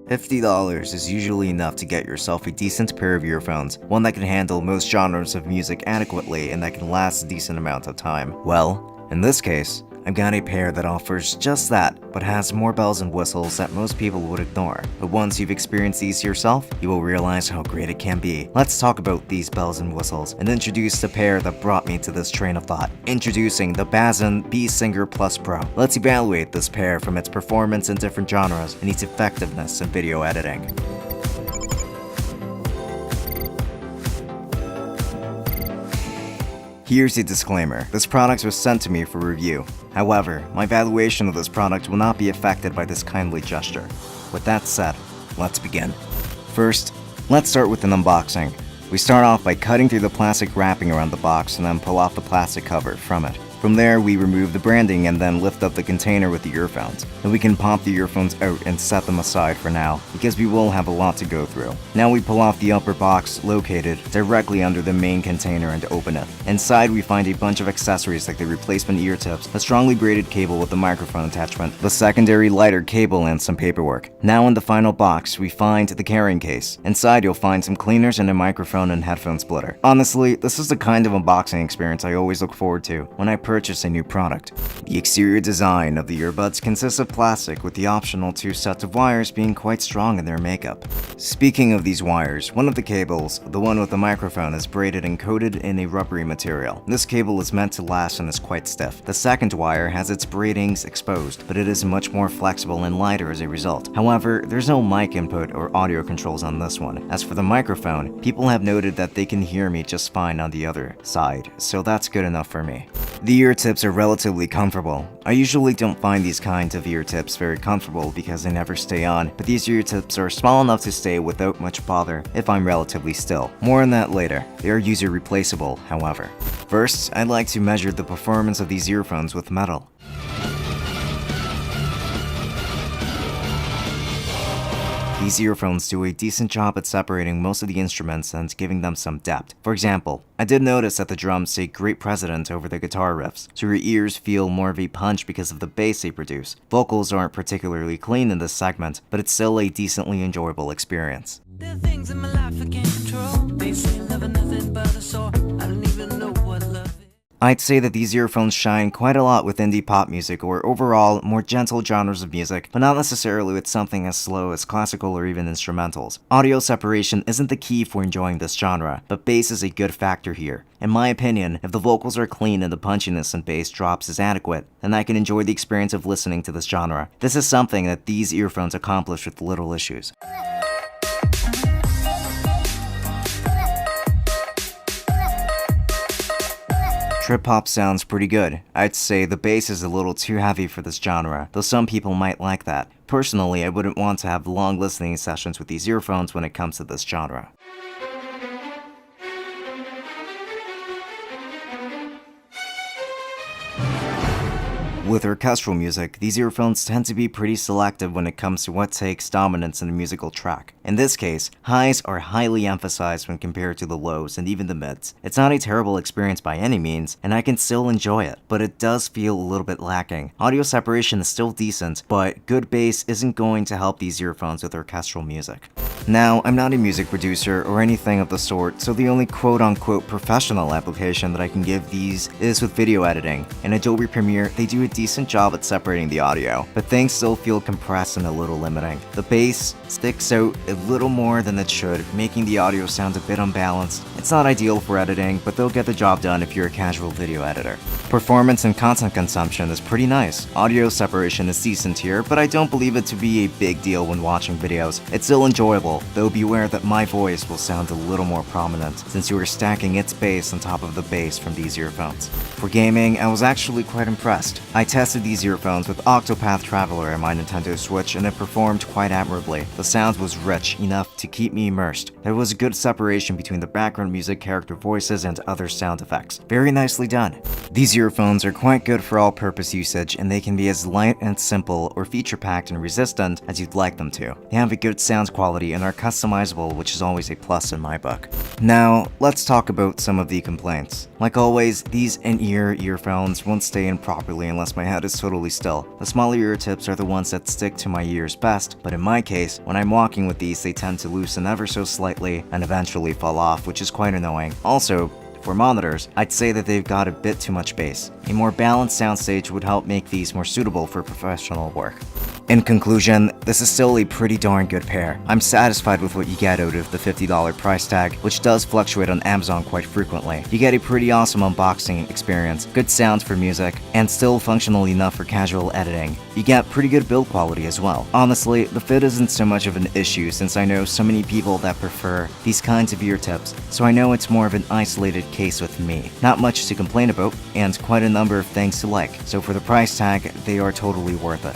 $50 is usually enough to get yourself a decent pair of earphones, one that can handle most genres of music adequately and that can last a decent amount of time. Well, in this case, I've got a pair that offers just that, but has more bells and whistles that most people would ignore. But once you've experienced these yourself, you will realize how great it can be. Let's talk about these bells and whistles and introduce the pair that brought me to this train of thought. Introducing the Basn Bsinger+Pro. Let's evaluate this pair from its performance in different genres and its effectiveness in video editing. Here's a disclaimer. This product was sent to me for review. However, my valuation of this product will not be affected by this kindly gesture. With that said, let's begin. First, let's start with an unboxing. We start off by cutting through the plastic wrapping around the box and then pull off the plastic cover from it. From there, we remove the branding and then lift up the container with the earphones. Then we can pop the earphones out and set them aside for now, because we will have a lot to go through. Now we pull off the upper box located directly under the main container and open it. Inside we find a bunch of accessories like the replacement ear tips, a strongly braided cable with a microphone attachment, the secondary lighter cable, and some paperwork. Now in the final box, we find the carrying case. Inside you'll find some cleaners and a microphone and headphone splitter. Honestly, this is the kind of unboxing experience I always look forward to when I purchase a new product. The exterior design of the earbuds consists of plastic with the optional 2 sets of wires being quite strong in their makeup. Speaking of these wires, one of the cables, the one with the microphone, is braided and coated in a rubbery material. This cable is meant to last and is quite stiff. The second wire has its braidings exposed, but it is much more flexible and lighter as a result. However, there's no mic input or audio controls on this one. As for the microphone, people have noted that they can hear me just fine on the other side, so that's good enough for me. The ear tips are relatively comfortable. I usually don't find these kinds of ear tips very comfortable because they never stay on, but these ear tips are small enough to stay without much bother if I'm relatively still. More on that later. They are user replaceable, however. First, I'd like to measure the performance of these earphones with metal. These earphones do a decent job at separating most of the instruments and giving them some depth. For example, I did notice that the drums take great precedence over the guitar riffs, so your ears feel more of a punch because of the bass they produce. Vocals aren't particularly clean in this segment, but it's still a decently enjoyable experience. There are things in my life I can't control. They say love is nothing but a sore. I don't even know what love is. I'd say that these earphones shine quite a lot with indie pop music or overall more gentle genres of music, but not necessarily with something as slow as classical or even instrumentals. Audio separation isn't the key for enjoying this genre, but bass is a good factor here. In my opinion, if the vocals are clean and the punchiness and bass drops is adequate, then I can enjoy the experience of listening to this genre. This is something that these earphones accomplish with little issues. Triphop sounds pretty good. I'd say the bass is a little too heavy for this genre, though some people might like that. Personally, I wouldn't want to have long listening sessions with these earphones when it comes to this genre. With orchestral music, these earphones tend to be pretty selective when it comes to what takes dominance in a musical track. In this case, highs are highly emphasized when compared to the lows and even the mids. It's not a terrible experience by any means, and I can still enjoy it, but it does feel a little bit lacking. Audio separation is still decent, but good bass isn't going to help these earphones with orchestral music. Now, I'm not a music producer or anything of the sort, so the only quote-unquote professional application that I can give these is with video editing. In Adobe Premiere, they do a decent job at separating the audio, but things still feel compressed and a little limiting. The bass sticks out a little more than it should, making the audio sound a bit unbalanced. It's not ideal for editing, but they'll get the job done if you're a casual video editor. Performance and content consumption is pretty nice. Audio separation is decent here, but I don't believe it to be a big deal when watching videos. It's still enjoyable, though beware that my voice will sound a little more prominent, since you are stacking its bass on top of the bass from these earphones. For gaming, I was actually quite impressed. I tested these earphones with Octopath Traveler on my Nintendo Switch and it performed quite admirably. The sound was rich enough to keep me immersed. There was a good separation between the background music, character voices, and other sound effects. Very nicely done. These earphones are quite good for all-purpose usage, and they can be as light and simple or feature-packed and resistant as you'd like them to. They have a good sound quality and are customizable, which is always a plus in my book. Now, let's talk about some of the complaints. Like always, these in-ear earphones won't stay in properly unless my head is totally still. The smaller ear tips are the ones that stick to my ears best, but in my case, when I'm walking with these, they tend to loosen ever so slightly and eventually fall off, which is quite annoying. Also, for monitors, I'd say that they've got a bit too much bass. A more balanced soundstage would help make these more suitable for professional work. In conclusion, this is still a pretty darn good pair. I'm satisfied with what you get out of the $50 price tag, which does fluctuate on Amazon quite frequently. You get a pretty awesome unboxing experience, good sounds for music, and still functional enough for casual editing. You get pretty good build quality as well. Honestly, the fit isn't so much of an issue since I know so many people that prefer these kinds of ear tips, so I know it's more of an isolated case with me. Not much to complain about, and quite a number of things to like, so for the price tag, they are totally worth it.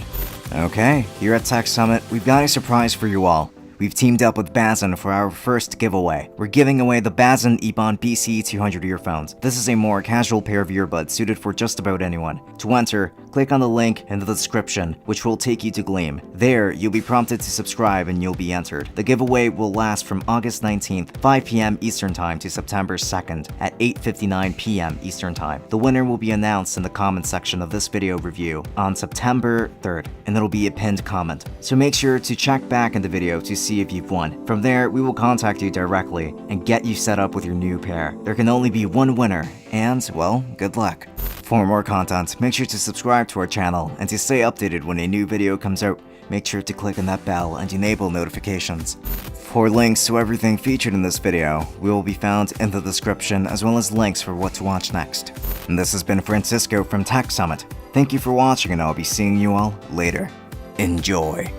Okay, here at Tech Summit, we've got a surprise for you all. We've teamed up with Basn for our first giveaway. We're giving away the Basn Bsinger+Pro earphones. This is a more casual pair of earbuds suited for just about anyone. To enter, click on the link in the description, which will take you to Gleam. There, you'll be prompted to subscribe and you'll be entered. The giveaway will last from August 19th, 5 p.m. Eastern Time to September 2nd at 8:59 p.m. Eastern Time. The winner will be announced in the comment section of this video review on September 3rd, and it'll be a pinned comment. So make sure to check back in the video to see if you've won. From there, we will contact you directly and get you set up with your new pair. There can only be one winner, and, well, good luck. For more content, make sure to subscribe to our channel, and to stay updated when a new video comes out, make sure to click on that bell and enable notifications. For links to everything featured in this video, we will be found in the description as well as links for what to watch next. And this has been Francisco from Tech Summit. Thank you for watching, and I'll be seeing you all later. Enjoy!